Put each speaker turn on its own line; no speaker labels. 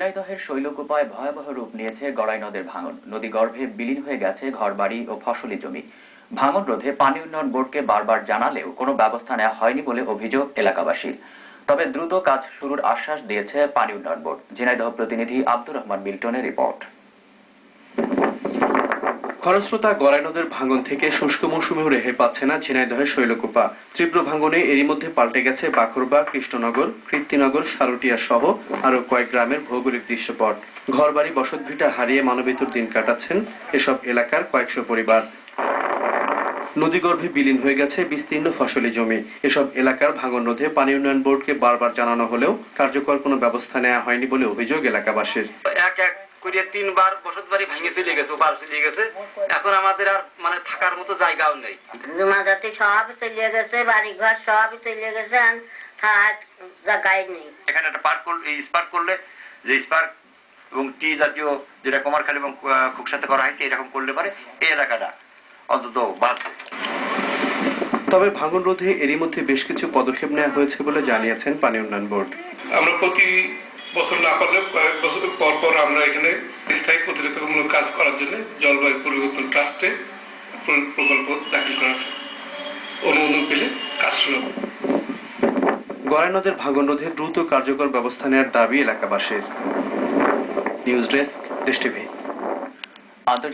ঝিনাইদহের শৈলকুপায় ভয়াবহ রূপ নিয়েছে গড়াই নদের ভাঙন। নদীগর্ভে বিলীন হয়ে গেছে ঘরবাড়ি ও ফসলি জমি। ভাঙন রোধে পানি উন্নয়ন বোর্ডকে বারবার জানালেও কোনো ব্যবস্থা নেওয়া হয়নি বলে অভিযোগ এলাকাবাসীর। তবে দ্রুত কাজ শুরুর আশ্বাস দিয়েছে পানি উন্নয়ন বোর্ড। ঝিনাইদহ প্রতিনিধি আব্দুর রহমান মিল্টনের রিপোর্ট।
খরস্রোতা গড়াই নদের ভাঙন থেকে শুষ্ক মৌসুমেও রেহাই পাচ্ছে না ঝিনাইদহের শৈলকুপা। তীব্র ভাঙনে এরই মধ্যে পাল্টে গেছে বাখুরবা, কৃষ্ণনগর, কৃত্তিনগর, সারুটিয়া সহ আরো কয়েক গ্রামের ভৌগোলিক দৃশ্যপট। ঘরবাড়ি বসতভিটা হারিয়ে মানবেতর দিন কাটাচ্ছেন এসব এলাকার কয়েকশো পরিবার। নদীগর্ভে বিলীন হয়ে গেছে বিস্তীর্ণ ফসলি জমি। এসব এলাকার ভাঙন রোধে পানি উন্নয়ন বোর্ডকে বারবার জানানো হলেও কার্যকর কোনো ব্যবস্থা নেওয়া হয়নি বলে অভিযোগ এলাকাবাসীর।
তিনবার বসত বাড়ি ভেঙে চলে গেছে, পার চলে গেছে। এখন আমাদের আর থাকার মতো জায়গাও নেই।
জমাজাতি সব চলে গেছে, বাড়ি ঘর সব চলে গেছে, জায়গায় নেই।
এখানে একটা পার্ক স্পার্ক করলে, যে স্পার্ক এবং টি জাতীয় যেটা কুমারখালী এবং খুকসাতে করা হয়েছে, এরকম করলে পারে এই এলাকাটা অন্তত বাঁচবে।
তবে ভাঙন রোধে এরই মধ্যে বেশ কিছু পদক্ষেপ নেওয়া হয়েছে বলে জানিয়েছেন পানি উন্নয়ন বোর্ড।
আমরা প্রতি বছর না পারলে কয়েক বছর পর পর আমরা এখানে স্থায়ী প্রতিরক্ষামূলক কাজ করার জন্য জলবায়ু পরিবর্তন ট্রাস্টে প্রকল্প দাখিল করা আছে। অনুমোদন পেলে কাজ শুরু হবে।
গড়াই নদের ভাঙন রোধে দ্রুত কার্যকর ব্যবস্থা নেওয়ার দাবি এলাকাবাসীর। নিউজ ডেস্ক, দেশ টিভি।